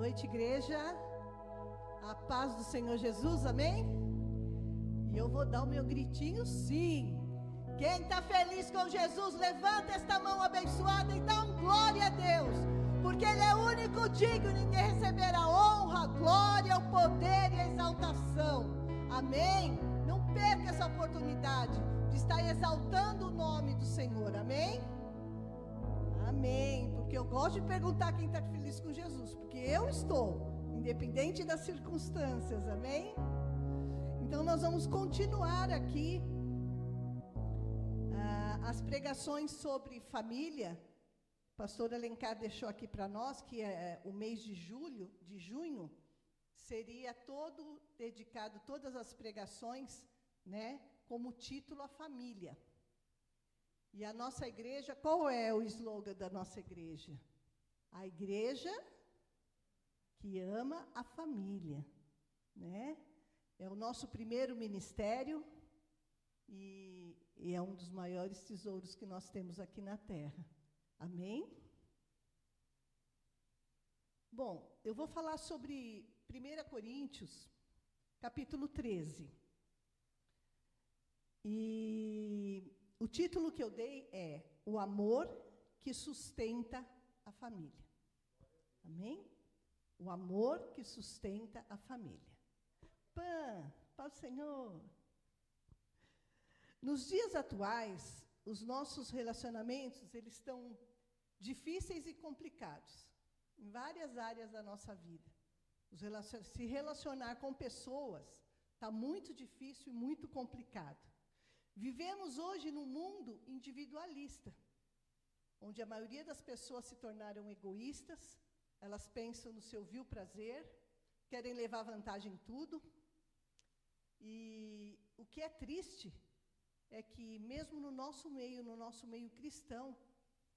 noite, igreja. A paz do Senhor Jesus, amém? E eu vou dar o meu gritinho, sim. Quem está feliz com Jesus, levanta esta mão abençoada e dá um glória a Deus, porque Ele é o único digno, ninguém receberá a honra, a glória, o poder e a exaltação. Amém? Não perca essa oportunidade de estar exaltando o nome do Senhor, amém? Amém, porque eu gosto de perguntar quem está feliz com Jesus, porque eu estou, independente das circunstâncias, amém? Então nós vamos continuar aqui as pregações sobre família. O pastor Alencar deixou aqui para nós que o mês de junho, seria todo dedicado, todas as pregações, né, como título a família. E a nossa igreja, qual é o slogan da nossa igreja? A igreja que ama a família, né? É o nosso primeiro ministério e é um dos maiores tesouros que nós temos aqui na terra. Amém? Bom, eu vou falar sobre 1 Coríntios, capítulo 13. E o título que eu dei é O Amor que Sustenta a Família. Amém? O amor que sustenta a família. Paz do Senhor. Nos dias atuais, os nossos relacionamentos, eles estão difíceis e complicados, em várias áreas da nossa vida. Se relacionar com pessoas está muito difícil e muito complicado. Vivemos hoje num mundo individualista, onde a maioria das pessoas se tornaram egoístas, elas pensam no seu vil prazer, querem levar vantagem em tudo. E o que é triste é que mesmo no nosso meio cristão,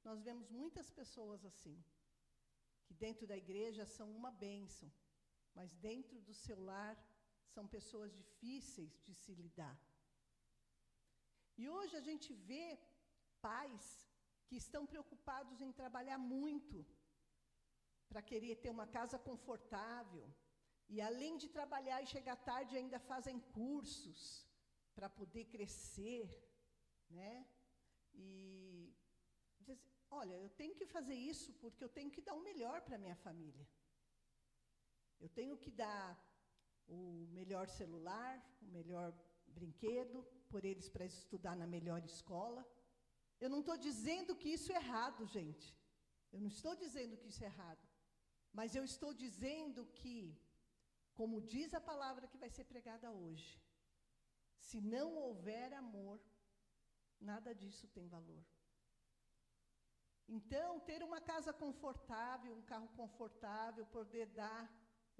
nós vemos muitas pessoas assim, que dentro da igreja são uma bênção, mas dentro do seu lar são pessoas difíceis de se lidar. E hoje a gente vê pais que estão preocupados em trabalhar muito para querer ter uma casa confortável, e além de trabalhar e chegar tarde, ainda fazem cursos para poder crescer, né? E diz, olha, eu tenho que fazer isso porque eu tenho que dar o melhor para a minha família. Eu tenho que dar o melhor celular, o melhor brinquedo, por eles para estudar na melhor escola. Eu não estou dizendo que isso é errado, gente. Eu não estou dizendo que isso é errado. Mas eu estou dizendo que, como diz a palavra que vai ser pregada hoje, se não houver amor, nada disso tem valor. Então, ter uma casa confortável, um carro confortável, poder dar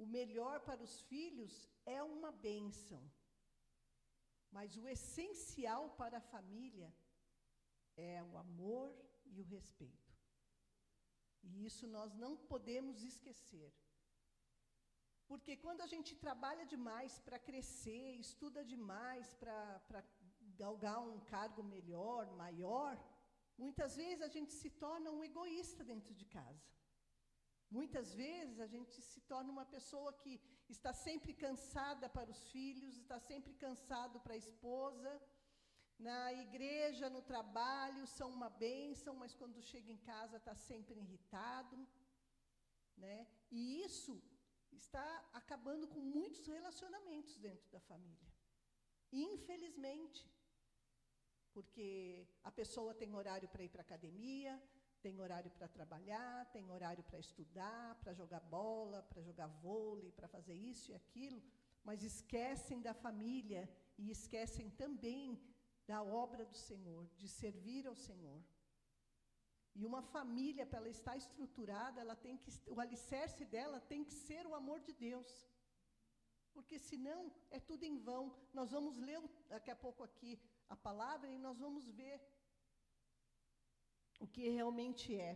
o melhor para os filhos é uma bênção. Mas o essencial para a família é o amor e o respeito. E isso nós não podemos esquecer. Porque quando a gente trabalha demais para crescer, estuda demais para galgar um cargo melhor, maior, muitas vezes a gente se torna um egoísta dentro de casa. Muitas vezes a gente se torna uma pessoa que está sempre cansada para os filhos, está sempre cansado para a esposa. Na igreja, no trabalho, são uma bênção, mas quando chega em casa está sempre irritado, né? E isso está acabando com muitos relacionamentos dentro da família. Infelizmente, porque a pessoa tem horário para ir para a academia, tem horário para trabalhar, tem horário para estudar, para jogar bola, para jogar vôlei, para fazer isso e aquilo, mas esquecem da família e esquecem também da obra do Senhor, de servir ao Senhor. E uma família, para ela estar estruturada, o alicerce dela tem que ser o amor de Deus. Porque senão é tudo em vão. Nós vamos ler daqui a pouco aqui a palavra e nós vamos ver o que realmente é.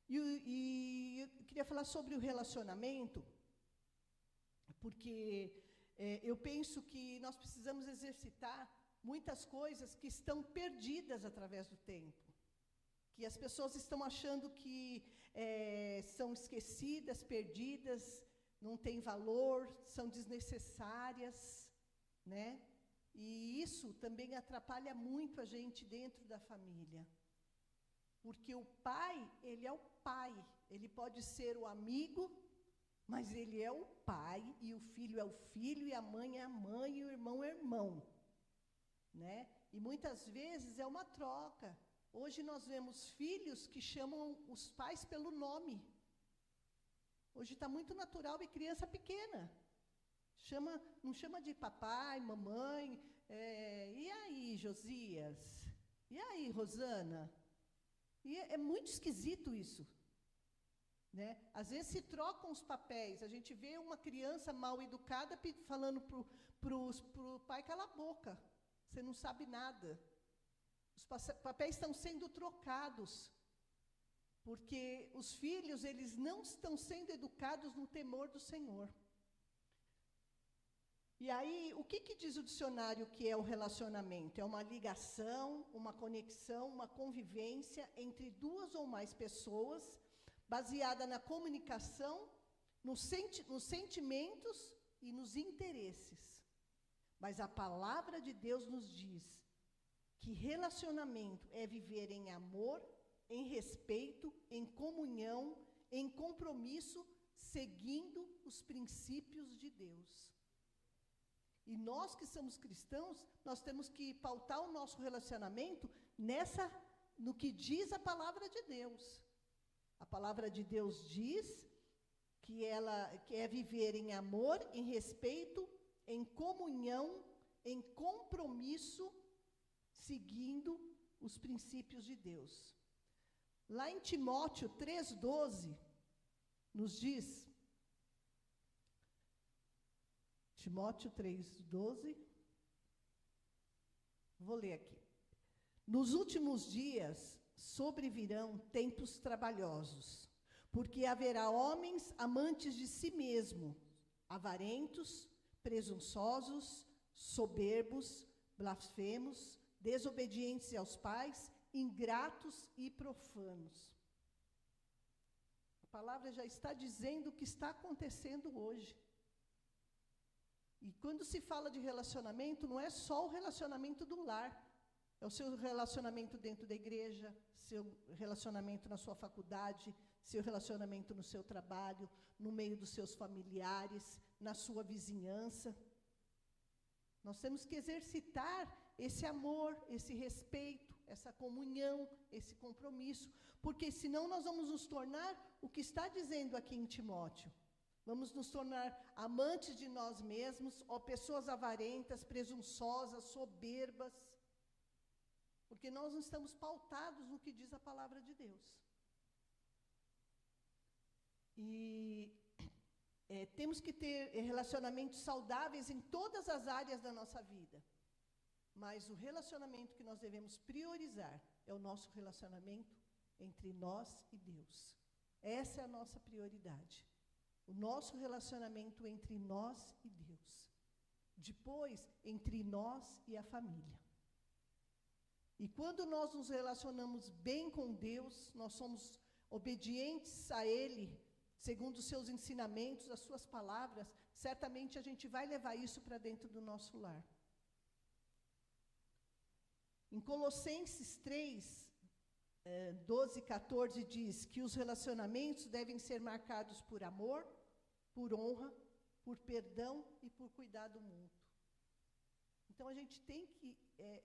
E eu queria falar sobre o relacionamento, porque eu penso que nós precisamos exercitar muitas coisas que estão perdidas através do tempo. que as pessoas estão achando que são esquecidas, perdidas, não têm valor, são desnecessárias, né? E isso também atrapalha muito a gente dentro da família. Porque o pai, ele é o pai, ele pode ser o amigo, mas ele é o pai, e o filho é o filho, e a mãe é a mãe, e o irmão é o irmão, né? E muitas vezes é uma troca. Hoje nós vemos filhos que chamam os pais pelo nome. Hoje está muito natural ver criança pequena. Não chama de papai, mamãe. E aí, Josias? E aí, Rosana? E é muito esquisito isso. Né? Às vezes se trocam os papéis. A gente vê uma criança mal educada falando para o pai, cala a boca. Você não sabe nada. Os papéis estão sendo trocados, porque os filhos, eles não estão sendo educados no temor do Senhor. E aí, o que diz o dicionário que é o relacionamento? É uma ligação, uma conexão, uma convivência entre duas ou mais pessoas, baseada na comunicação, nos sentimentos e nos interesses. Mas a palavra de Deus nos diz que relacionamento é viver em amor, em respeito, em comunhão, em compromisso, seguindo os princípios de Deus. E nós que somos cristãos, nós temos que pautar o nosso relacionamento no que diz a palavra de Deus. A palavra de Deus diz que é viver em amor, em respeito, em comunhão, em compromisso, seguindo os princípios de Deus. Lá em Timóteo 3,12, nos diz, Timóteo 3,12, vou ler aqui. Nos últimos dias sobrevirão tempos trabalhosos, porque haverá homens amantes de si mesmo, avarentos, presunçosos, soberbos, blasfemos, desobedientes aos pais, ingratos e profanos. A palavra já está dizendo o que está acontecendo hoje. E quando se fala de relacionamento, não é só o relacionamento do lar, é o seu relacionamento dentro da igreja, seu relacionamento na sua faculdade, seu relacionamento no seu trabalho, no meio dos seus familiares, na sua vizinhança. Nós temos que exercitar esse amor, esse respeito, essa comunhão, esse compromisso, porque senão nós vamos nos tornar o que está dizendo aqui em Timóteo. Vamos nos tornar amantes de nós mesmos, ou pessoas avarentas, presunçosas, soberbas, porque nós não estamos pautados no que diz a palavra de Deus. E temos que ter relacionamentos saudáveis em todas as áreas da nossa vida. Mas o relacionamento que nós devemos priorizar é o nosso relacionamento entre nós e Deus. Essa é a nossa prioridade. O nosso relacionamento entre nós e Deus. Depois, entre nós e a família. E quando nós nos relacionamos bem com Deus, nós somos obedientes a Ele, segundo os seus ensinamentos, as suas palavras, certamente a gente vai levar isso para dentro do nosso lar. Em Colossenses 3, 12 e 14 diz que os relacionamentos devem ser marcados por amor, por honra, por perdão e por cuidado mútuo. Então a gente tem que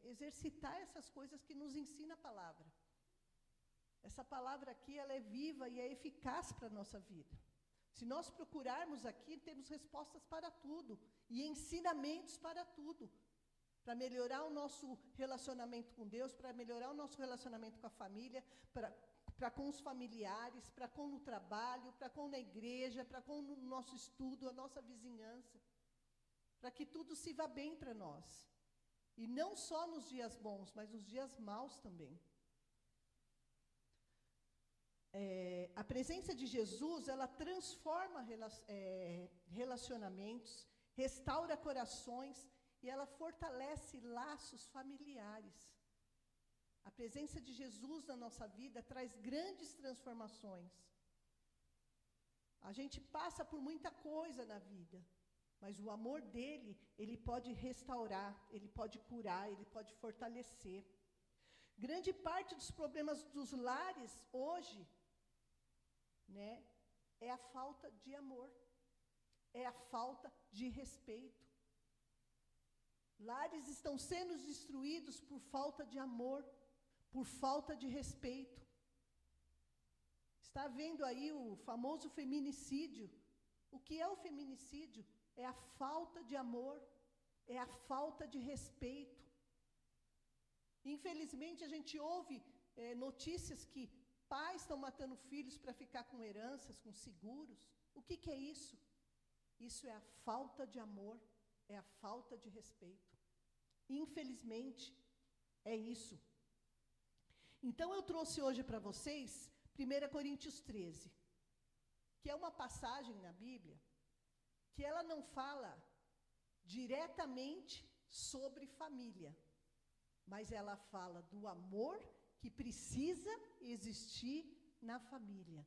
exercitar essas coisas que nos ensina a palavra. Essa palavra aqui, ela é viva e é eficaz para a nossa vida. Se nós procurarmos aqui, temos respostas para tudo e ensinamentos para tudo. Para melhorar o nosso relacionamento com Deus, para melhorar o nosso relacionamento com a família, para com os familiares, para com o trabalho, para com na igreja, para com o nosso estudo, a nossa vizinhança. Para que tudo se vá bem para nós. E não só nos dias bons, mas nos dias maus também. A presença de Jesus, ela transforma relacionamentos, restaura corações, e ela fortalece laços familiares. A presença de Jesus na nossa vida traz grandes transformações. A gente passa por muita coisa na vida, mas o amor dele, ele pode restaurar, ele pode curar, ele pode fortalecer. Grande parte dos problemas dos lares hoje, né, é a falta de amor, é a falta de respeito. Lares estão sendo destruídos por falta de amor, por falta de respeito. Está havendo aí o famoso feminicídio. O que é o feminicídio? É a falta de amor, é a falta de respeito. Infelizmente, a gente ouve notícias que pais estão matando filhos para ficar com heranças, com seguros. O que é isso? Isso é a falta de amor, é a falta de respeito. Infelizmente, é isso. Então, eu trouxe hoje para vocês 1 Coríntios 13, que é uma passagem na Bíblia que ela não fala diretamente sobre família, mas ela fala do amor que precisa existir na família,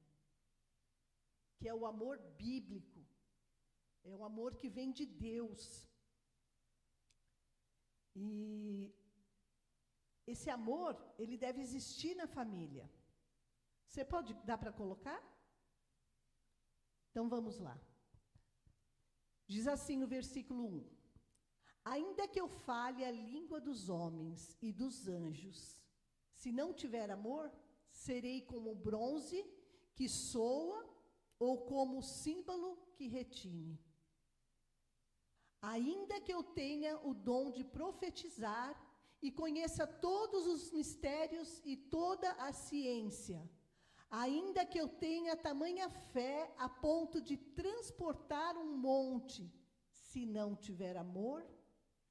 que é o amor bíblico, é o amor que vem de Deus. E esse amor, ele deve existir na família. Você pode dar para colocar? Então vamos lá. Diz assim no versículo 1: Ainda que eu fale a língua dos homens e dos anjos, se não tiver amor, serei como bronze que soa ou como símbolo que retine. Ainda que eu tenha o dom de profetizar e conheça todos os mistérios e toda a ciência, ainda que eu tenha tamanha fé a ponto de transportar um monte, se não tiver amor,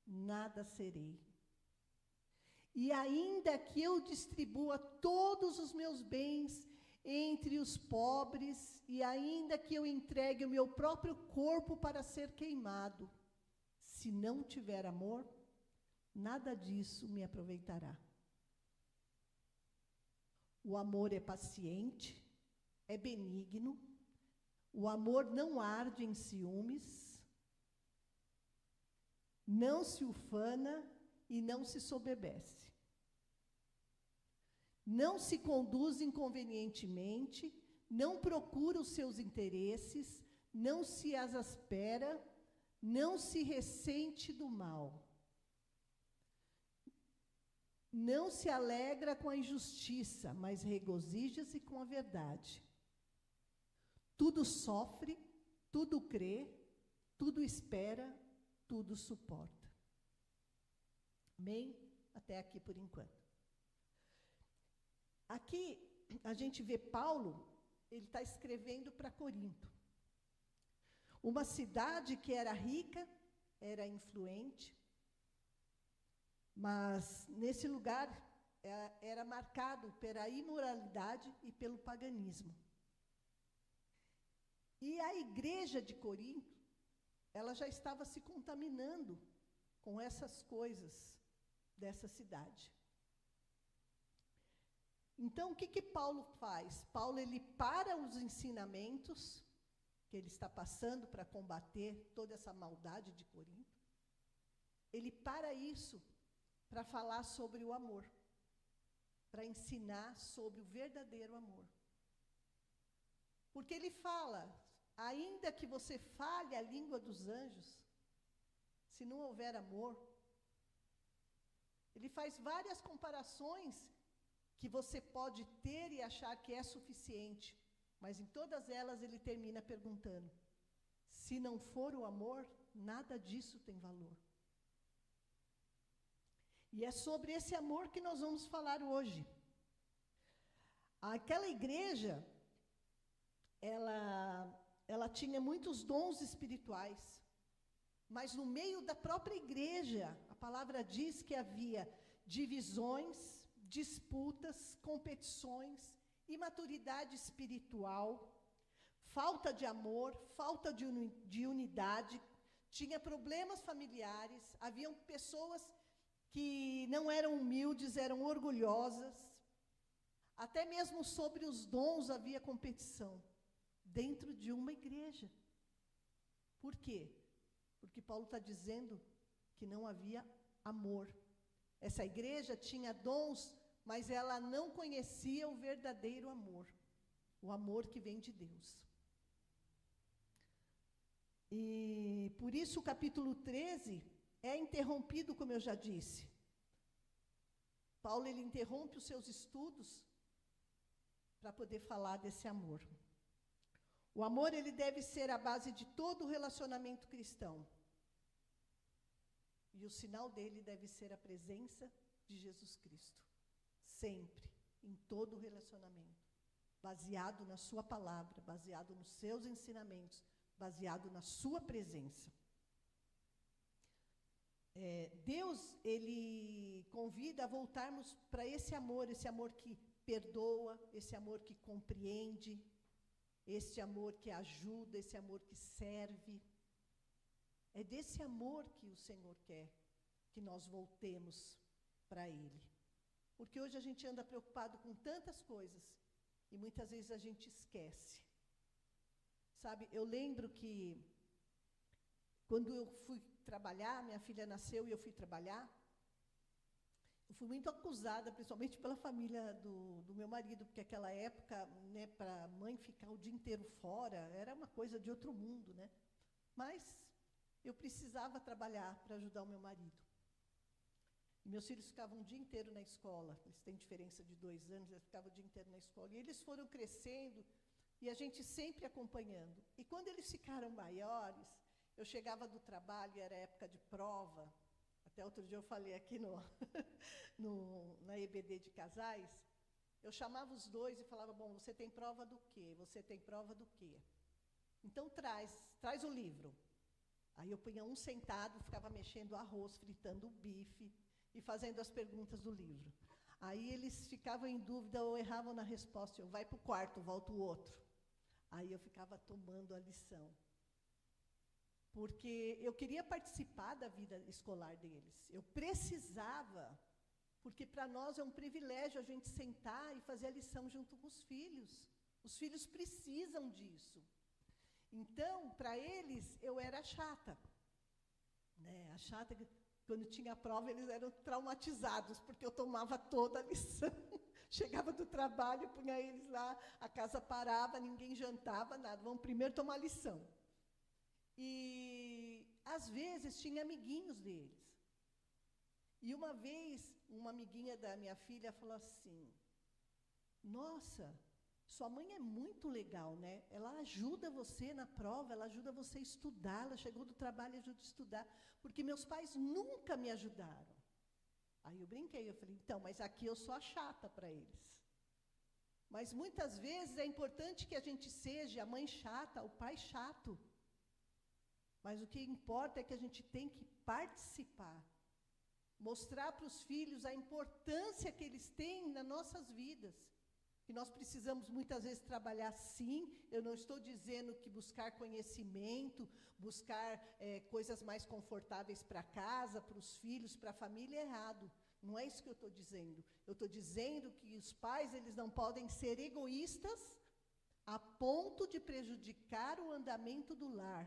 nada serei. E ainda que eu distribua todos os meus bens entre os pobres, e ainda que eu entregue o meu próprio corpo para ser queimado, se não tiver amor, nada disso me aproveitará. O amor é paciente, é benigno, o amor não arde em ciúmes, não se ufana e não se soberbece. Não se conduz inconvenientemente, não procura os seus interesses, não se exaspera, não se ressente do mal. Não se alegra com a injustiça, mas regozija-se com a verdade. Tudo sofre, tudo crê, tudo espera, tudo suporta. Amém? Até aqui por enquanto. Aqui a gente vê Paulo, ele está escrevendo para Corinto. Uma cidade que era rica, era influente, mas nesse lugar era marcado pela imoralidade e pelo paganismo. E a igreja de Corinto, ela já estava se contaminando com essas coisas dessa cidade. Então, o que Paulo faz? Paulo, ele para os ensinamentos que ele está passando para combater toda essa maldade de Corinto. Ele para isso para falar sobre o amor, para ensinar sobre o verdadeiro amor. Porque ele fala, ainda que você fale a língua dos anjos, se não houver amor, ele faz várias comparações que você pode ter e achar que é suficiente, mas em todas elas ele termina perguntando: se não for o amor, nada disso tem valor. E é sobre esse amor que nós vamos falar hoje. Aquela igreja, ela tinha muitos dons espirituais, mas no meio da própria igreja, a palavra diz que havia divisões, disputas, competições, imaturidade espiritual, falta de amor, falta de unidade, tinha problemas familiares, haviam pessoas que não eram humildes, eram orgulhosas. Até mesmo sobre os dons havia competição, dentro de uma igreja. Por quê? Porque Paulo está dizendo que não havia amor. Essa igreja tinha dons, mas ela não conhecia o verdadeiro amor, o amor que vem de Deus. E por isso o capítulo 13 é interrompido, como eu já disse. Paulo, ele interrompe os seus estudos para poder falar desse amor. O amor, ele deve ser a base de todo o relacionamento cristão. E o sinal dele deve ser a presença de Jesus Cristo. Sempre, em todo o relacionamento. Baseado na sua palavra, baseado nos seus ensinamentos, baseado na sua presença. Deus, ele convida a voltarmos para esse amor que perdoa, esse amor que compreende, esse amor que ajuda, esse amor que serve. É desse amor que o Senhor quer que nós voltemos para Ele. Porque hoje a gente anda preocupado com tantas coisas e muitas vezes a gente esquece. Sabe, eu lembro que quando eu fui trabalhar, minha filha nasceu e eu fui trabalhar, eu fui muito acusada, principalmente pela família do meu marido, porque naquela época, né, para a mãe ficar o dia inteiro fora, era uma coisa de outro mundo, né? Mas eu precisava trabalhar para ajudar o meu marido. E meus filhos ficavam o dia inteiro na escola, eles têm diferença de 2 anos, eles ficavam o dia inteiro na escola. E eles foram crescendo, e a gente sempre acompanhando. E quando eles ficaram maiores, eu chegava do trabalho, era época de prova. Até outro dia eu falei aqui na EBD de casais. Eu chamava os dois e falava, bom, você tem prova do quê? Você tem prova do quê? Então traz o livro. Aí eu punha um sentado, ficava mexendo arroz, fritando o bife e fazendo as perguntas do livro. Aí eles ficavam em dúvida ou erravam na resposta. Eu, vai para o quarto, volta o outro. Aí eu ficava tomando a lição. Porque eu queria participar da vida escolar deles. Eu precisava, porque para nós é um privilégio a gente sentar e fazer a lição junto com os filhos. Os filhos precisam disso. Então, para eles, eu era chata. Né? A chata, quando tinha prova, eles eram traumatizados, porque eu tomava toda a lição. Chegava do trabalho, punha eles lá, a casa parava, ninguém jantava, nada. Vamos primeiro tomar lição. E, às vezes, tinha amiguinhos deles. E uma vez, uma amiguinha da minha filha falou assim, nossa, sua mãe é muito legal, né? Ela ajuda você na prova, ela ajuda você a estudar, ela chegou do trabalho e ajuda a estudar, porque meus pais nunca me ajudaram. Aí eu brinquei, eu falei, então, mas aqui eu sou a chata para eles. Mas muitas vezes é importante que a gente seja a mãe chata, o pai chato. Mas o que importa é que a gente tem que participar, mostrar para os filhos a importância que eles têm nas nossas vidas. Que nós precisamos muitas vezes trabalhar sim, eu não estou dizendo que buscar conhecimento, buscar coisas mais confortáveis para casa, para os filhos, para a família é errado. Não é isso que eu estou dizendo. Eu estou dizendo que os pais eles não podem ser egoístas a ponto de prejudicar o andamento do lar,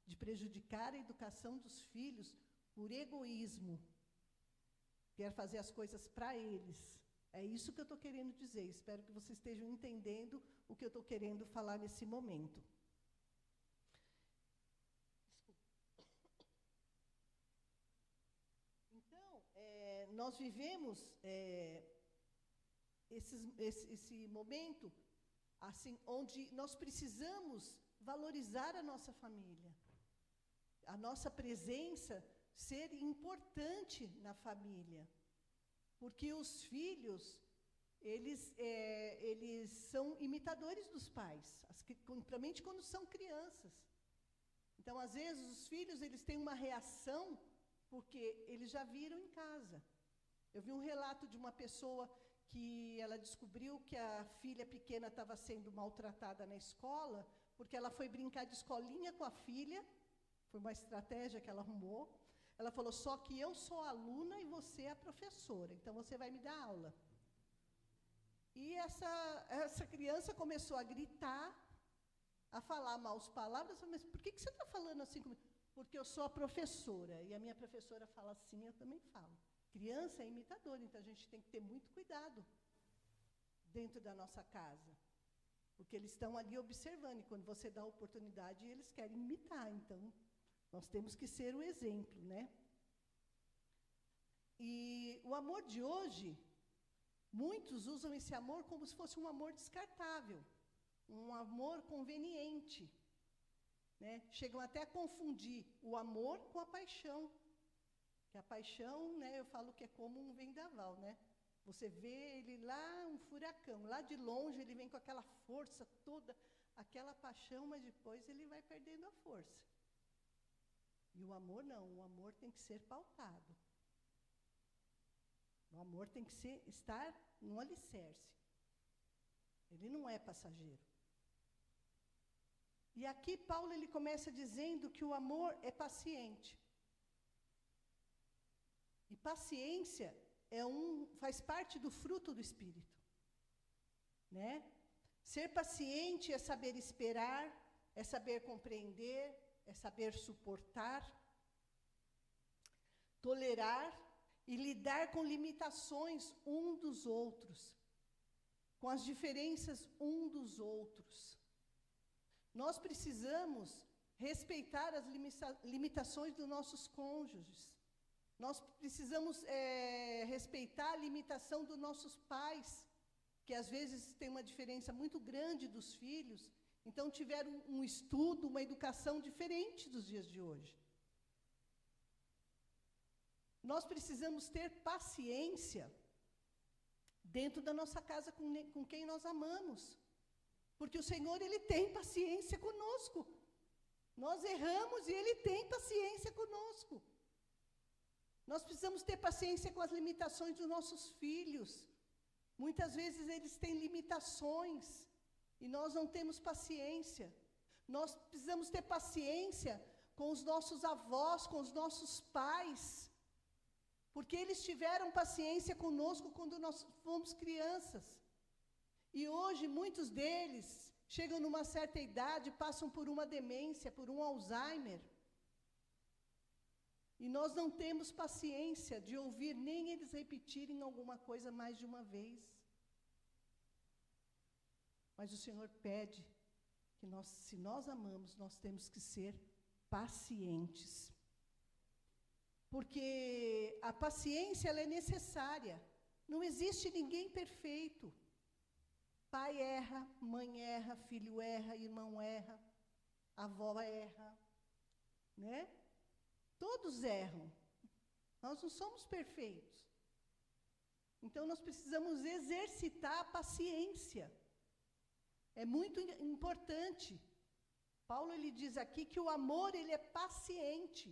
de prejudicar a educação dos filhos por egoísmo. Quer fazer as coisas para eles. É isso que eu estou querendo dizer. Espero que vocês estejam entendendo o que eu estou querendo falar nesse momento. Então, nós vivemos esse momento assim, onde nós precisamos valorizar a nossa família. A nossa presença ser importante na família. Porque os filhos, eles são imitadores dos pais, principalmente quando são crianças. Então, às vezes, os filhos eles têm uma reação porque eles já viram em casa. Eu vi um relato de uma pessoa que ela descobriu que a filha pequena estava sendo maltratada na escola, porque ela foi brincar de escolinha com a filha, foi uma estratégia que ela arrumou, Ela falou, só que eu sou aluna e você é a professora, então você vai me dar aula. E essa criança começou a gritar, a falar maus palavras, mas por que você está falando assim comigo? Porque eu sou a professora, e a minha professora fala assim, eu também falo. Criança é imitadora, então a gente tem que ter muito cuidado dentro da nossa casa. Porque eles estão ali observando, e quando você dá a oportunidade, eles querem imitar. Então, nós temos que ser o exemplo, né? E o amor de hoje, muitos usam esse amor como se fosse um amor descartável, um amor conveniente, né? Chegam até a confundir o amor com a paixão. Que a paixão, né, eu falo que é como um vendaval, né? Você vê ele lá, um furacão, lá de longe ele vem com aquela força toda, aquela paixão, mas depois ele vai perdendo a força. E o amor não, o amor tem que ser pautado. O amor tem que estar no alicerce. Ele não é passageiro. E aqui Paulo ele começa dizendo que o amor é paciente. E paciência faz parte do fruto do Espírito, né? Ser paciente é saber esperar, é saber compreender, é saber suportar, tolerar e lidar com limitações um dos outros, com as diferenças um dos outros. Nós precisamos respeitar as limitações dos nossos cônjuges. Nós precisamos respeitar a limitação dos nossos pais, que às vezes tem uma diferença muito grande dos filhos, então tiveram um estudo, uma educação diferente dos dias de hoje. Nós precisamos ter paciência dentro da nossa casa com quem nós amamos, porque o Senhor, Ele tem paciência conosco. Nós erramos e Ele tem paciência conosco. Nós precisamos ter paciência com as limitações dos nossos filhos. Muitas vezes eles têm limitações e nós não temos paciência. Nós precisamos ter paciência com os nossos avós, com os nossos pais, porque eles tiveram paciência conosco quando nós fomos crianças. E hoje muitos deles chegam numa certa idade, passam por uma demência, por um Alzheimer. E nós não temos paciência de ouvir nem eles repetirem alguma coisa mais de uma vez. Mas o Senhor pede que se nós amamos, nós temos que ser pacientes. Porque a paciência ela é necessária. Não existe ninguém perfeito. Pai erra, mãe erra, filho erra, irmão erra, avó erra, né? Todos erram. Nós não somos perfeitos. Então, nós precisamos exercitar a paciência. É muito importante. Paulo, ele diz aqui que o amor, ele é paciente.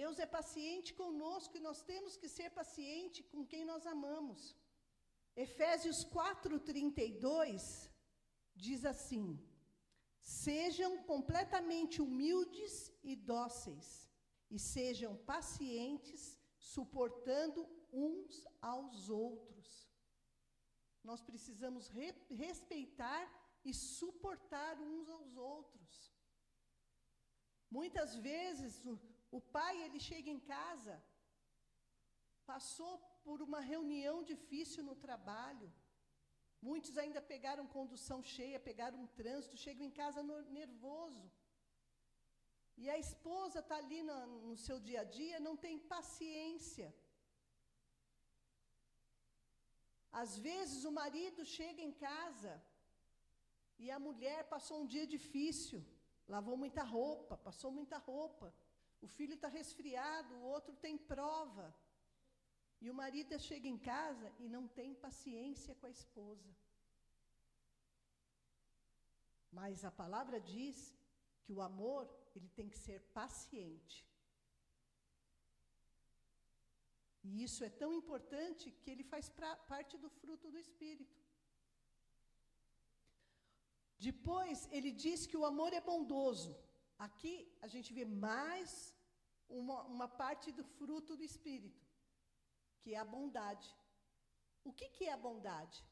Deus é paciente conosco e nós temos que ser paciente com quem nós amamos. Efésios 4:32 diz assim: sejam completamente humildes e dóceis, e sejam pacientes, suportando uns aos outros. Nós precisamos respeitar e suportar uns aos outros. Muitas vezes, o pai, ele chega em casa, passou por uma reunião difícil no trabalho, muitos ainda pegaram condução cheia, pegaram um trânsito, chegam em casa nervoso. E a esposa está ali no seu dia a dia, não tem paciência. Às vezes o marido chega em casa e a mulher passou um dia difícil, lavou muita roupa, passou muita roupa. O filho está resfriado, o outro tem prova. E o marido chega em casa e não tem paciência com a esposa. Mas a palavra diz que o amor, ele tem que ser paciente. E isso é tão importante que ele faz parte do fruto do Espírito. Depois, ele diz que o amor é bondoso. aqui a gente vê mais uma parte do fruto do Espírito, que é a bondade. O que é a bondade?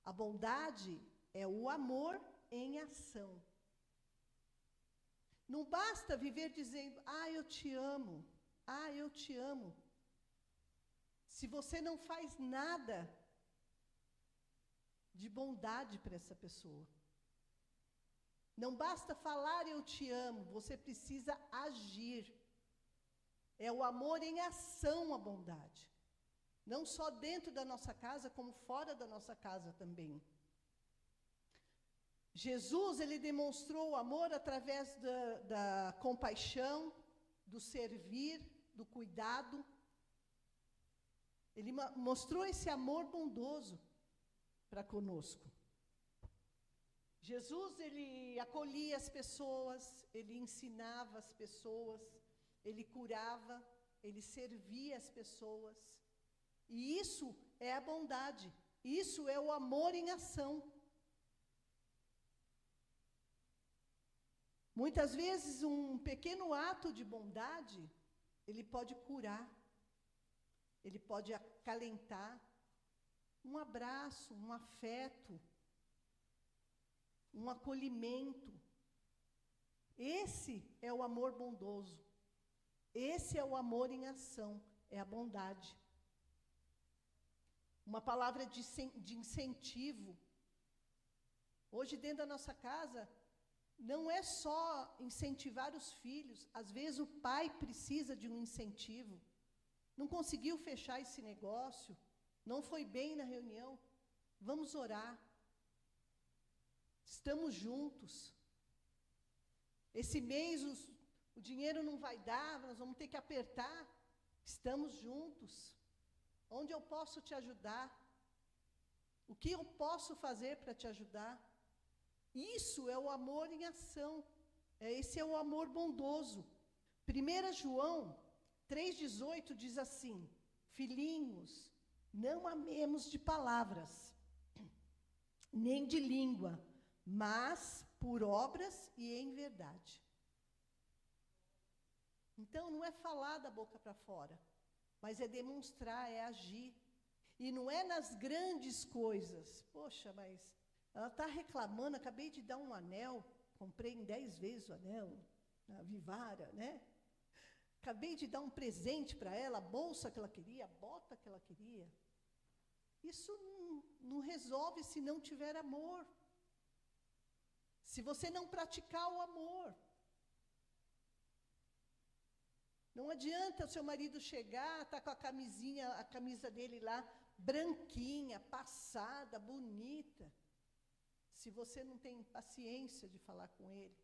A bondade é o amor em ação. Não basta viver dizendo, eu te amo, eu te amo. Se você não faz nada de bondade para essa pessoa. Não basta falar eu te amo, você precisa agir. É o amor em ação a bondade. Não só dentro da nossa casa, como fora da nossa casa também. Jesus, ele demonstrou o amor através da compaixão, do servir, do cuidado. Ele mostrou esse amor bondoso para conosco. Jesus, ele acolhia as pessoas, ele ensinava as pessoas, ele curava, ele servia as pessoas. E isso é a bondade, isso é o amor em ação. Muitas vezes, um pequeno ato de bondade, ele pode curar, ele pode acalentar, um abraço, um afeto, um acolhimento. Esse é o amor bondoso. Esse é o amor em ação, é a bondade. Uma palavra de incentivo. Hoje, dentro da nossa casa, não é só incentivar os filhos. Às vezes, o pai precisa de um incentivo. Não conseguiu fechar esse negócio, não foi bem na reunião. Vamos orar. Estamos juntos. Esse mês o dinheiro não vai dar, nós vamos ter que apertar. Estamos juntos. Onde eu posso te ajudar? O que eu posso fazer para te ajudar? Isso é o amor em ação. Esse é o amor bondoso. 1 João 3,18 diz assim: filhinhos, não amemos de palavras, nem de língua, mas por obras e em verdade. Então, não é falar da boca para fora, mas é demonstrar, é agir. E não é nas grandes coisas. Poxa, mas ela está reclamando, acabei de dar um anel, comprei em 10 vezes o anel, na Vivara, né? Acabei de dar um presente para ela, a bolsa que ela queria, a bota que ela queria. Isso não resolve se não tiver amor. Se você não praticar o amor. Não adianta o seu marido chegar, tá com a camisa dele lá, branquinha, passada, bonita. Se você não tem paciência de falar com ele,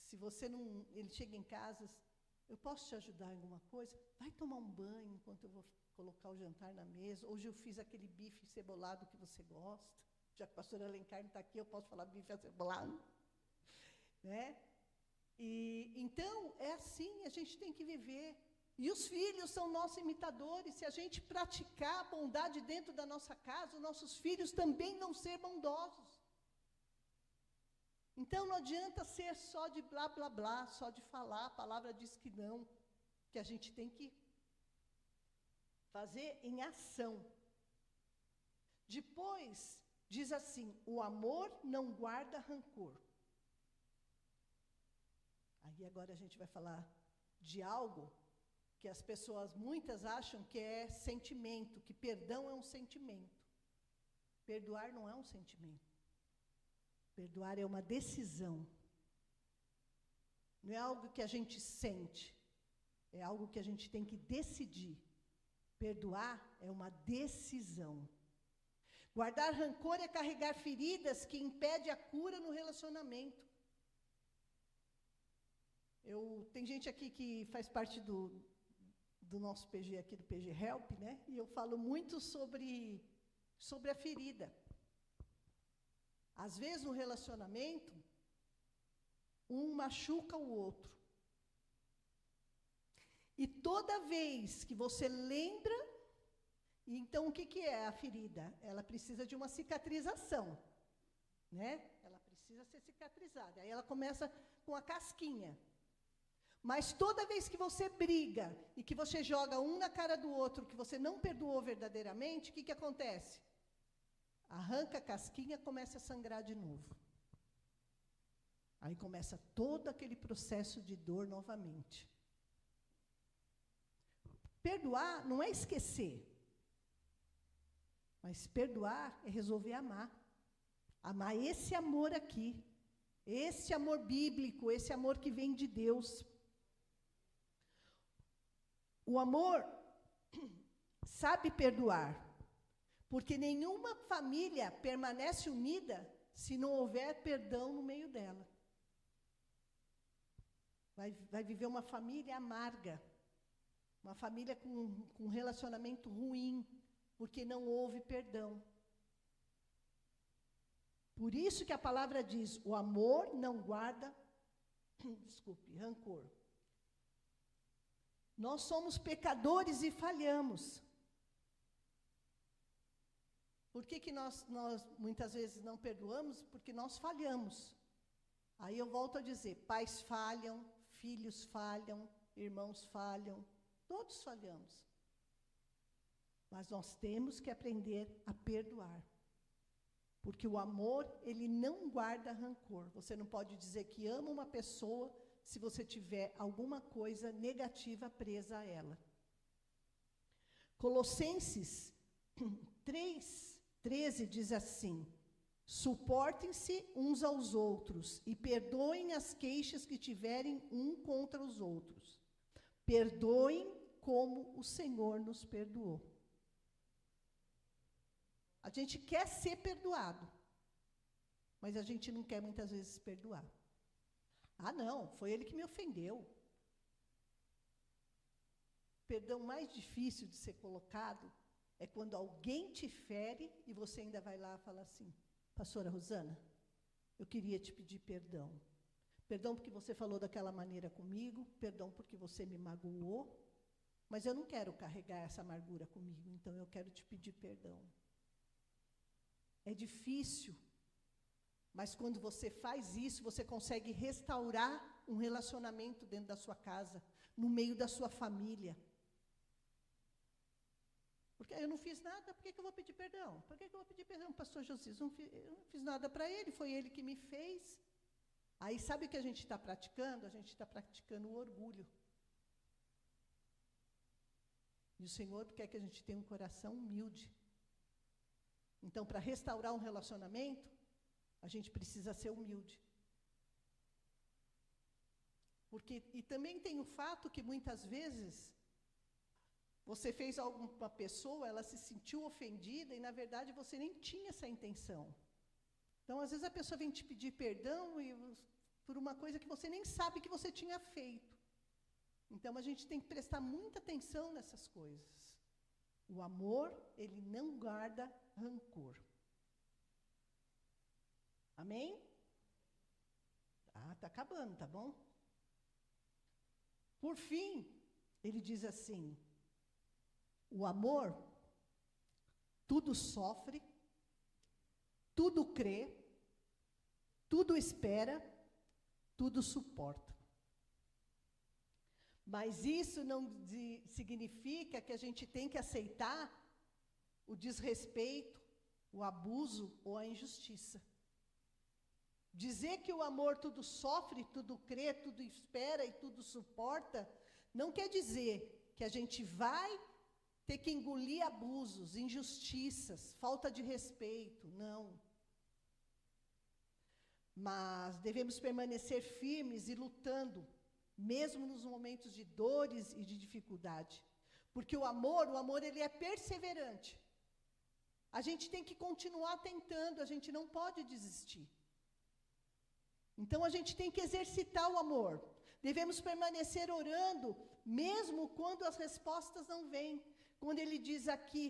se você não, ele chega em casa, eu posso te ajudar em alguma coisa? Vai tomar um banho enquanto eu vou colocar o jantar na mesa. Hoje eu fiz aquele bife cebolado que você gosta. Já que a pastora Alencar não está aqui, eu posso falar bife acebolado. Né? Então, é assim, a gente tem que viver. E os filhos são nossos imitadores. Se a gente praticar a bondade dentro da nossa casa, os nossos filhos também vão ser bondosos. Então, não adianta ser só de blá, blá, blá, só de falar, a palavra diz que não, que a gente tem que fazer em ação. Depois, diz assim, o amor não guarda rancor. Aí agora a gente vai falar de algo que as pessoas, muitas acham que é sentimento, que perdão é um sentimento. Perdoar não é um sentimento. Perdoar é uma decisão. Não é algo que a gente sente. É algo que a gente tem que decidir. Perdoar é uma decisão. Guardar rancor é carregar feridas que impedem a cura no relacionamento. Tem gente aqui que faz parte do nosso PG aqui, do PG Help, né? E eu falo muito sobre a ferida. Às vezes, no relacionamento, um machuca o outro. E toda vez que você lembra, então o que é a ferida? Ela precisa de uma cicatrização, né? Ela precisa ser cicatrizada. Aí ela começa com a casquinha. Mas toda vez que você briga e que você joga um na cara do outro, que você não perdoou verdadeiramente, o que acontece? Arranca a casquinha e começa a sangrar de novo. Aí começa todo aquele processo de dor novamente. Perdoar não é esquecer. Mas perdoar é resolver amar. Amar esse amor aqui. Esse amor bíblico, esse amor que vem de Deus. O amor sabe perdoar. Porque nenhuma família permanece unida se não houver perdão no meio dela. Vai viver uma família amarga. Uma família com um relacionamento ruim, porque não houve perdão. Por isso que a palavra diz, o amor não guarda, rancor. Nós somos pecadores e falhamos. Por que nós muitas vezes não perdoamos? Porque nós falhamos. Aí eu volto a dizer, pais falham, filhos falham, irmãos falham, todos falhamos. Mas nós temos que aprender a perdoar. Porque o amor, ele não guarda rancor. Você não pode dizer que ama uma pessoa se você tiver alguma coisa negativa presa a ela. Colossenses 3:13 diz assim: suportem-se uns aos outros e perdoem as queixas que tiverem um contra os outros. Perdoem como o Senhor nos perdoou. A gente quer ser perdoado, mas a gente não quer muitas vezes perdoar. Ah, não, foi ele que me ofendeu. O perdão mais difícil de ser colocado é quando alguém te fere e você ainda vai lá e fala assim, pastora Rosana, eu queria te pedir perdão. Perdão porque você falou daquela maneira comigo, perdão porque você me magoou, mas eu não quero carregar essa amargura comigo, então eu quero te pedir perdão. É difícil, mas quando você faz isso, você consegue restaurar um relacionamento dentro da sua casa, no meio da sua família. Porque eu não fiz nada, por que eu vou pedir perdão? Por que eu vou pedir perdão, pastor Josias? Eu não fiz nada para ele, foi ele que me fez. Aí sabe o que a gente está praticando? A gente está praticando o orgulho. E o Senhor quer que a gente tenha um coração humilde. Então, para restaurar um relacionamento, a gente precisa ser humilde. E também tem o fato que muitas vezes você fez alguma pessoa, ela se sentiu ofendida e na verdade você nem tinha essa intenção. Então, às vezes a pessoa vem te pedir perdão por uma coisa que você nem sabe que você tinha feito. Então, a gente tem que prestar muita atenção nessas coisas. O amor, ele não guarda rancor. Amém? Tá acabando, tá bom? Por fim, ele diz assim, o amor tudo sofre, tudo crê, tudo espera, tudo suporta. Mas isso não significa que a gente tem que aceitar o desrespeito, o abuso ou a injustiça. Dizer que o amor tudo sofre, tudo crê, tudo espera e tudo suporta, não quer dizer que a gente vai ter que engolir abusos, injustiças, falta de respeito, não. Mas devemos permanecer firmes e lutando, mesmo nos momentos de dores e de dificuldade. Porque o amor ele é perseverante. A gente tem que continuar tentando, a gente não pode desistir. Então, a gente tem que exercitar o amor. Devemos permanecer orando, mesmo quando as respostas não vêm. Quando ele diz aqui,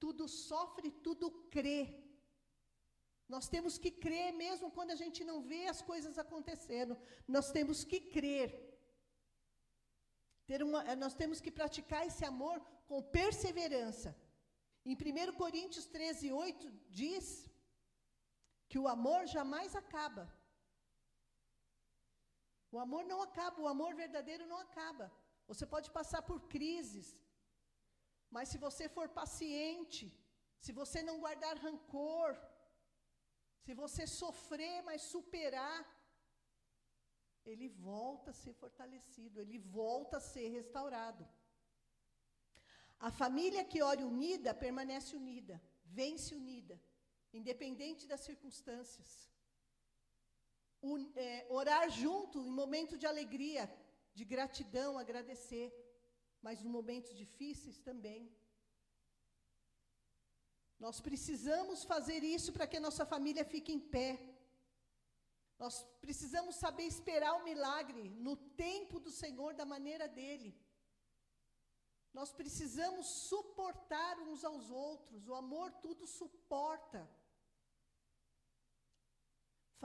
tudo sofre, tudo crê. Nós temos que crer, mesmo quando a gente não vê as coisas acontecendo. Nós temos que crer. Nós temos que praticar esse amor com perseverança. Em 1 Coríntios 13:8 diz que o amor jamais acaba. O amor não acaba, o amor verdadeiro não acaba. Você pode passar por crises, mas se você for paciente, se você não guardar rancor, se você sofrer, mas superar, ele volta a ser fortalecido, ele volta a ser restaurado. A família que ora unida, permanece unida, vence unida, independente das circunstâncias. Orar junto em momentos de alegria, de gratidão, agradecer, mas em momentos difíceis também. Nós precisamos fazer isso para que a nossa família fique em pé. Nós precisamos saber esperar o milagre no tempo do Senhor, da maneira dele. Nós precisamos suportar uns aos outros. O amor tudo suporta.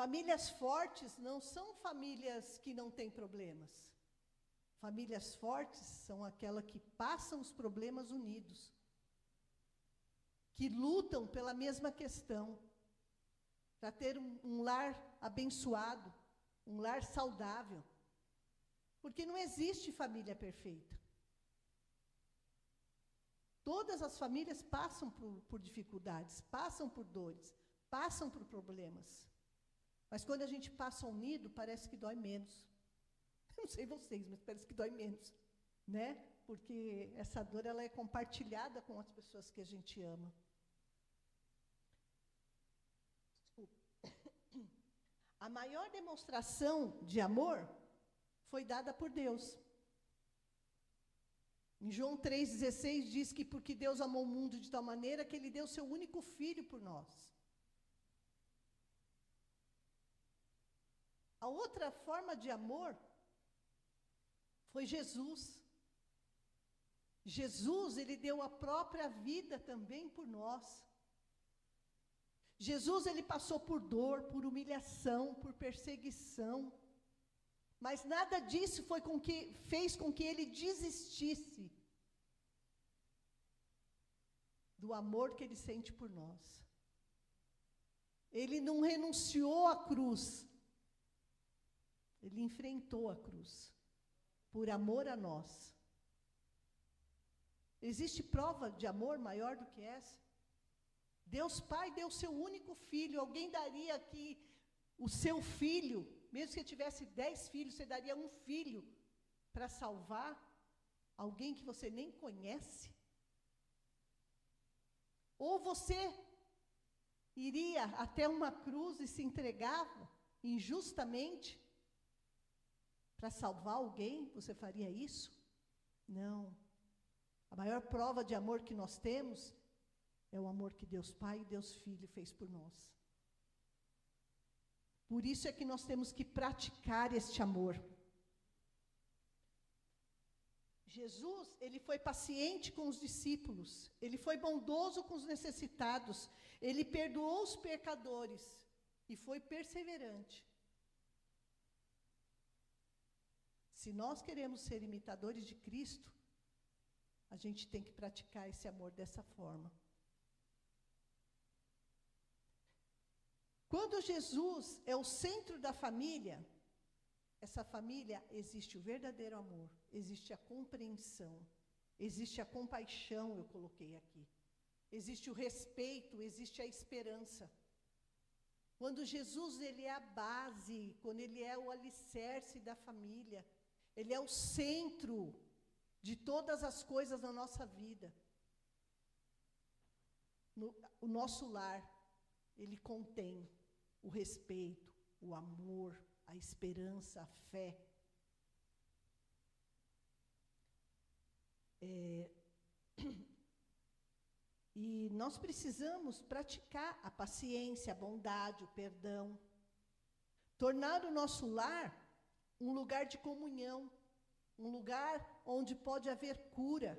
Famílias fortes não são famílias que não têm problemas. Famílias fortes são aquelas que passam os problemas unidos, que lutam pela mesma questão, para ter um lar abençoado, um lar saudável. Porque não existe família perfeita. Todas as famílias passam por dificuldades, passam por dores, passam por problemas. Mas quando a gente passa unido, parece que dói menos. Eu não sei vocês, mas parece que dói menos, né? Porque essa dor ela é compartilhada com as pessoas que a gente ama. A maior demonstração de amor foi dada por Deus. Em João 3,16 diz que porque Deus amou o mundo de tal maneira que Ele deu seu único filho por nós. A outra forma de amor foi Jesus. Jesus, Ele deu a própria vida também por nós. Jesus, Ele passou por dor, por humilhação, por perseguição. Mas nada disso fez com que Ele desistisse do amor que Ele sente por nós. Ele não renunciou à cruz. Ele enfrentou a cruz, por amor a nós. Existe prova de amor maior do que essa? Deus Pai deu seu único filho. Alguém daria aqui o seu filho, mesmo que tivesse 10 filhos, você daria um filho para salvar alguém que você nem conhece? Ou você iria até uma cruz e se entregava injustamente para salvar alguém? Você faria isso? Não. A maior prova de amor que nós temos é o amor que Deus Pai e Deus Filho fez por nós. Por isso é que nós temos que praticar este amor. Jesus, ele foi paciente com os discípulos, ele foi bondoso com os necessitados, ele perdoou os pecadores e foi perseverante. Se nós queremos ser imitadores de Cristo, a gente tem que praticar esse amor dessa forma. Quando Jesus é o centro da família, essa família existe o verdadeiro amor, existe a compreensão, existe a compaixão, eu coloquei aqui. Existe o respeito, existe a esperança. Quando Jesus ele é a base, quando ele é o alicerce da família, ele é o centro de todas as coisas na nossa vida. O nosso lar, ele contém o respeito, o amor, a esperança, a fé. E nós precisamos praticar a paciência, a bondade, o perdão. Tornar o nosso lar um lugar de comunhão, um lugar onde pode haver cura,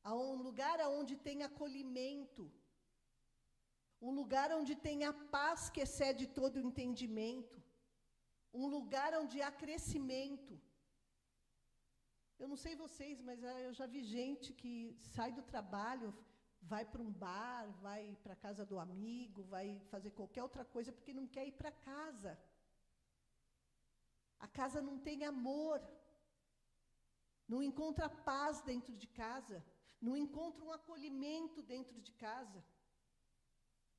um lugar onde tem acolhimento, um lugar onde tem a paz que excede todo o entendimento, um lugar onde há crescimento. Eu não sei vocês, mas eu já vi gente que sai do trabalho, vai para um bar, vai para a casa do amigo, vai fazer qualquer outra coisa porque não quer ir para casa. A casa não tem amor, não encontra paz dentro de casa, não encontra um acolhimento dentro de casa,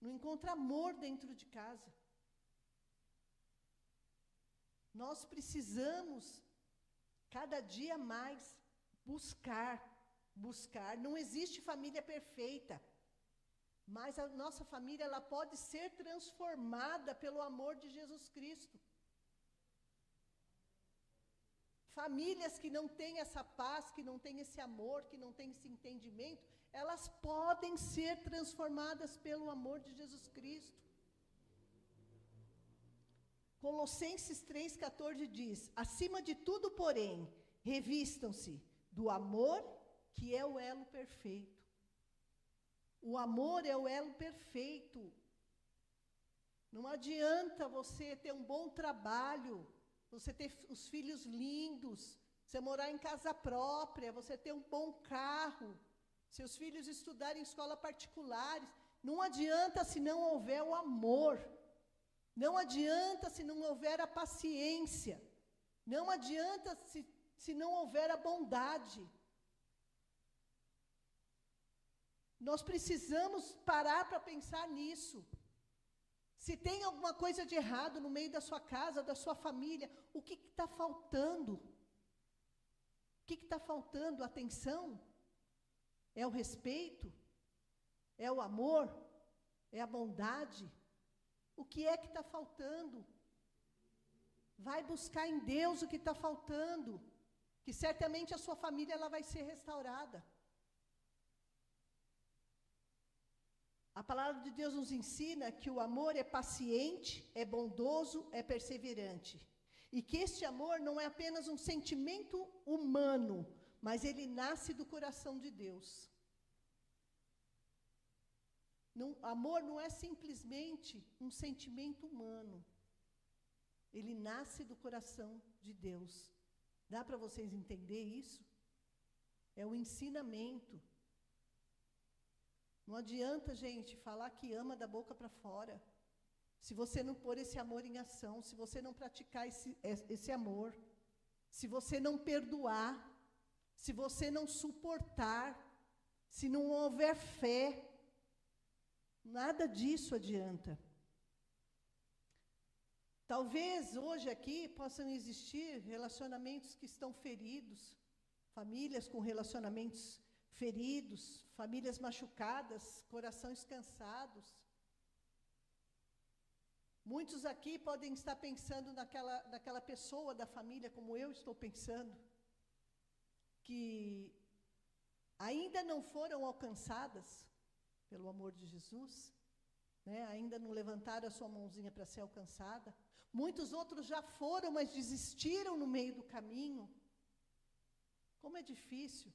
não encontra amor dentro de casa. Nós precisamos, cada dia mais, buscar. Não existe família perfeita, mas a nossa família ela pode ser transformada pelo amor de Jesus Cristo. Famílias que não têm essa paz, que não têm esse amor, que não têm esse entendimento, elas podem ser transformadas pelo amor de Jesus Cristo. Colossenses 3,14 diz: acima de tudo, porém, revistam-se do amor, que é o elo perfeito. O amor é o elo perfeito. Não adianta você ter um bom trabalho, você ter os filhos lindos, você morar em casa própria, você ter um bom carro, seus filhos estudarem em escola particulares. Não adianta se não houver o amor. Não adianta se não houver a paciência. Não adianta se não houver a bondade. Nós precisamos parar para pensar nisso. Se tem alguma coisa de errado no meio da sua casa, da sua família, o que está faltando? O que está faltando? Atenção? É o respeito? É o amor? É a bondade? O que é que está faltando? Vai buscar em Deus o que está faltando, que certamente a sua família ela vai ser restaurada. A palavra de Deus nos ensina que o amor é paciente, é bondoso, é perseverante. E que este amor não é apenas um sentimento humano, mas ele nasce do coração de Deus. Não, amor não é simplesmente um sentimento humano. Ele nasce do coração de Deus. Dá para vocês entenderem isso? É o ensinamento. Não adianta, gente, falar que ama da boca para fora, se você não pôr esse amor em ação, se você não praticar esse amor, se você não perdoar, se você não suportar, se não houver fé, nada disso adianta. Talvez hoje aqui possam existir relacionamentos que estão feridos, famílias com relacionamentos feridos, famílias machucadas, corações cansados. Muitos aqui podem estar pensando naquela pessoa da família, como eu estou pensando, que ainda não foram alcançadas pelo amor de Jesus, né? Ainda não levantaram a sua mãozinha para ser alcançada. Muitos outros já foram, mas desistiram no meio do caminho. Como é difícil.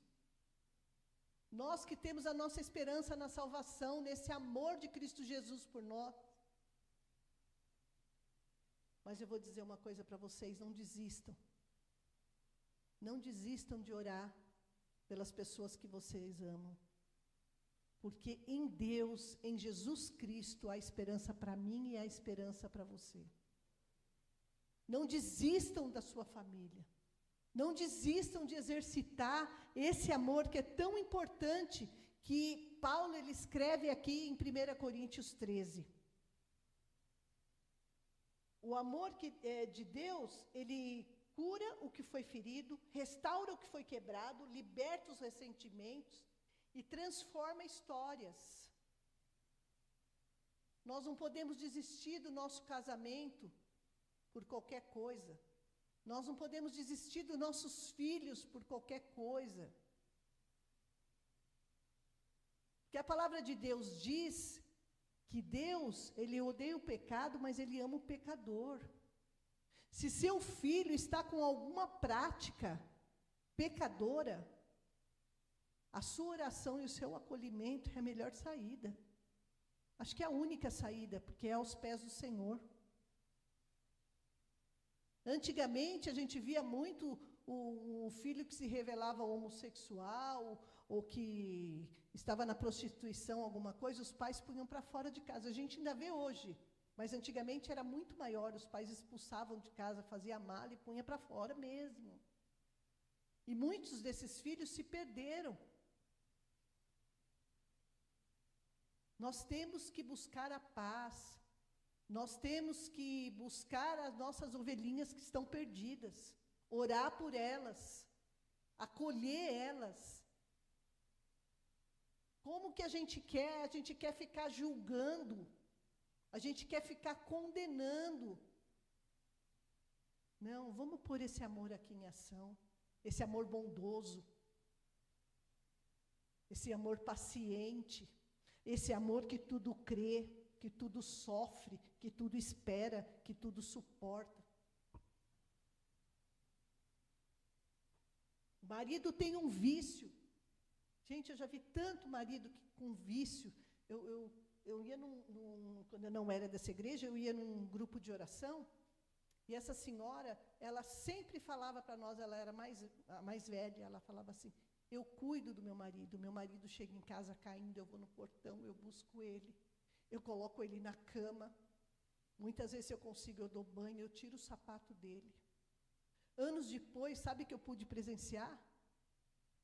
Nós que temos a nossa esperança na salvação, nesse amor de Cristo Jesus por nós. Mas eu vou dizer uma coisa para vocês, não desistam. Não desistam de orar pelas pessoas que vocês amam. Porque em Deus, em Jesus Cristo, há esperança para mim e há esperança para você. Não desistam da sua família. Não desistam de exercitar esse amor que é tão importante, que Paulo ele escreve aqui em 1 Coríntios 13. O amor de Deus, ele cura o que foi ferido, restaura o que foi quebrado, liberta os ressentimentos e transforma histórias. Nós não podemos desistir do nosso casamento por qualquer coisa. Nós não podemos desistir dos nossos filhos por qualquer coisa. Porque a palavra de Deus diz que Deus, ele odeia o pecado, mas ele ama o pecador. Se seu filho está com alguma prática pecadora, a sua oração e o seu acolhimento é a melhor saída. Acho que é a única saída, porque é aos pés do Senhor. Antigamente, a gente via muito o filho que se revelava homossexual, ou que estava na prostituição, alguma coisa, os pais punham para fora de casa. A gente ainda vê hoje Mas antigamente era muito maior, os pais expulsavam de casa, faziam a mala e punha para fora mesmo. E muitos desses filhos se perderam. Nós temos que buscar a paz. Nós temos que buscar as nossas ovelhinhas que estão perdidas. Orar por elas. Acolher elas. Como que a gente quer? A gente quer ficar julgando. A gente quer ficar condenando. Não, vamos pôr esse amor aqui em ação. Esse amor bondoso. Esse amor paciente. Esse amor que tudo crê, que tudo sofre, que tudo espera, que tudo suporta. O marido tem um vício. Gente, eu já vi tanto marido com vício. Eu ia quando eu não era dessa igreja, eu ia num grupo de oração, e essa senhora, ela sempre falava para nós, ela era a mais velha, ela falava assim, eu cuido do meu marido chega em casa caindo, eu vou no portão, eu busco ele, eu coloco ele na cama, muitas vezes se eu consigo, eu dou banho, eu tiro o sapato dele. Anos depois, sabe que eu pude presenciar?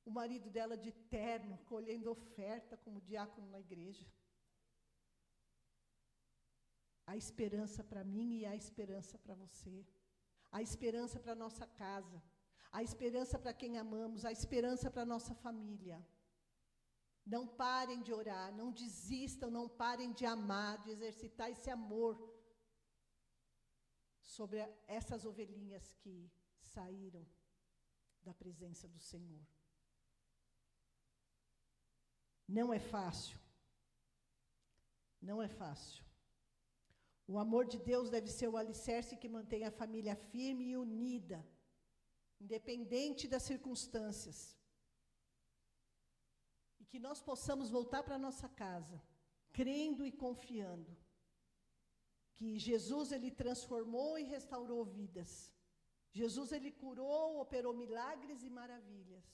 O marido dela de terno, colhendo oferta como diácono na igreja. Há esperança para mim e há esperança para você. Há esperança para a nossa casa. Há esperança para quem amamos. Há esperança para a nossa família. Não parem de orar, não desistam, não parem de amar, de exercitar esse amor sobre essas ovelhinhas que saíram da presença do Senhor. Não é fácil. Não é fácil. O amor de Deus deve ser o alicerce que mantém a família firme e unida, independente das circunstâncias. E que nós possamos voltar para a nossa casa, crendo e confiando que Jesus, ele transformou e restaurou vidas. Jesus, ele curou, operou milagres e maravilhas.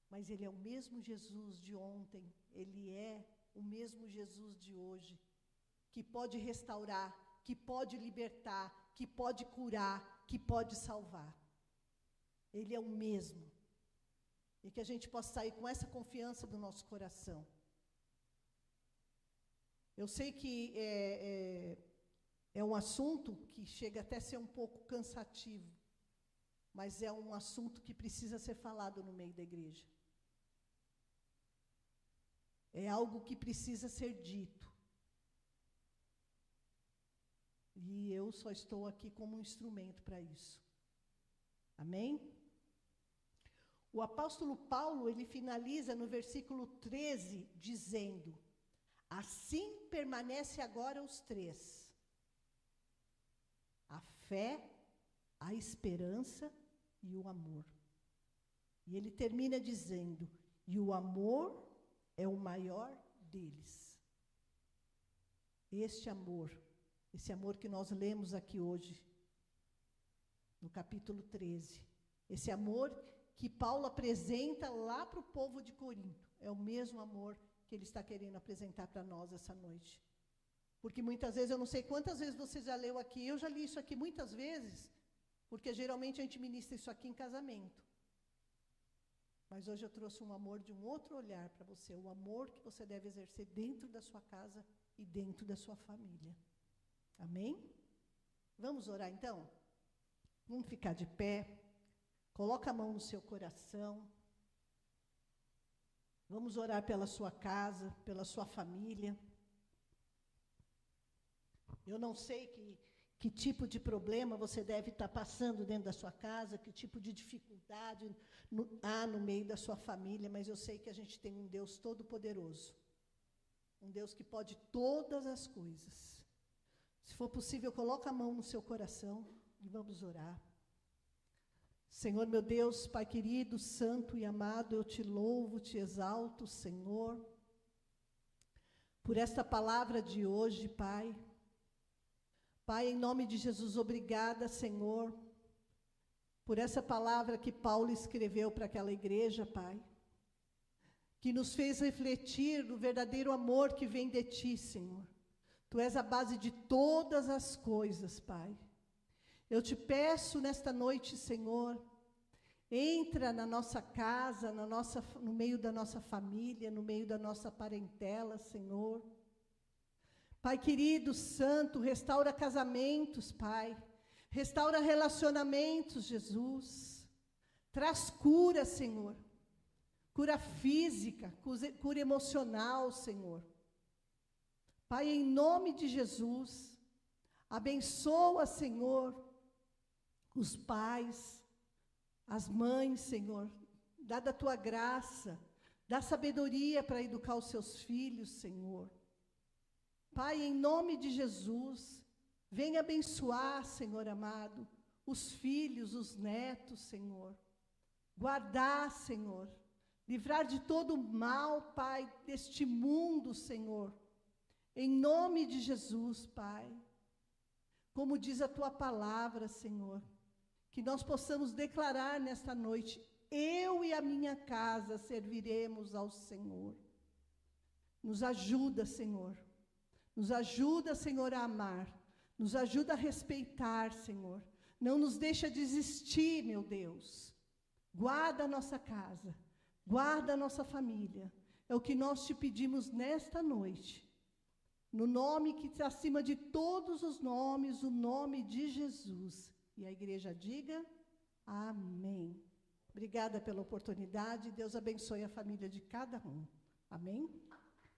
Mas ele é o mesmo Jesus de ontem, ele é o mesmo Jesus de hoje, que pode restaurar, que pode libertar, que pode curar, que pode salvar. Ele é o mesmo. E que a gente possa sair com essa confiança do nosso coração. Eu sei que é um assunto que chega até a ser um pouco cansativo, mas é um assunto que precisa ser falado no meio da igreja. É algo que precisa ser dito. E eu só estou aqui como um instrumento para isso. Amém? O apóstolo Paulo, ele finaliza no versículo 13, dizendo, assim permanece agora os três. A fé, a esperança e o amor. E ele termina dizendo, e o amor é o maior deles. Este amor, esse amor que nós lemos aqui hoje, no capítulo 13. Esse amor que Paulo apresenta lá para o povo de Corinto. É o mesmo amor que ele está querendo apresentar para nós essa noite. Porque muitas vezes, eu não sei quantas vezes você já leu aqui, eu já li isso aqui muitas vezes, porque geralmente a gente ministra isso aqui em casamento. Mas hoje eu trouxe um amor de um outro olhar para você, o amor que você deve exercer dentro da sua casa e dentro da sua família. Amém? Vamos orar então? Vamos ficar de pé. Coloca a mão no seu coração. Vamos orar pela sua casa, pela sua família. Eu não sei que tipo de problema você deve estar passando dentro da sua casa, que tipo de dificuldade há no meio da sua família, mas eu sei que a gente tem um Deus todo-poderoso. Um Deus que pode todas as coisas. Se for possível, coloca a mão no seu coração e vamos orar. Senhor, meu Deus, Pai querido, santo e amado, eu te louvo, te exalto, Senhor, por esta palavra de hoje, Pai. Pai, em nome de Jesus, obrigada, Senhor, por essa palavra que Paulo escreveu para aquela igreja, Pai, que nos fez refletir do verdadeiro amor que vem de Ti, Senhor. Tu és a base de todas as coisas, Pai. Eu te peço nesta noite, Senhor, entra na nossa casa, no meio da nossa família, no meio da nossa parentela, Senhor. Pai querido, santo, restaura casamentos, Pai. Restaura relacionamentos, Jesus. Traz cura, Senhor. Cura física, cura emocional, Senhor. Pai, em nome de Jesus, abençoa, Senhor, os pais, as mães, Senhor. Dá da tua graça, dá sabedoria para educar os seus filhos, Senhor. Pai, em nome de Jesus, venha abençoar, Senhor amado, os filhos, os netos, Senhor. Guardar, Senhor. Livrar de todo o mal, Pai, deste mundo, Senhor. Em nome de Jesus, Pai. Como diz a tua palavra, Senhor, que nós possamos declarar nesta noite: eu e a minha casa serviremos ao Senhor. Nos ajuda, Senhor. Nos ajuda, Senhor, a amar. Nos ajuda a respeitar, Senhor. Não nos deixa desistir, meu Deus. Guarda a nossa casa. Guarda a nossa família. É o que nós te pedimos nesta noite. No nome que está acima de todos os nomes, o nome de Jesus. E a igreja diga amém. Obrigada pela oportunidade. Deus abençoe a família de cada um. Amém?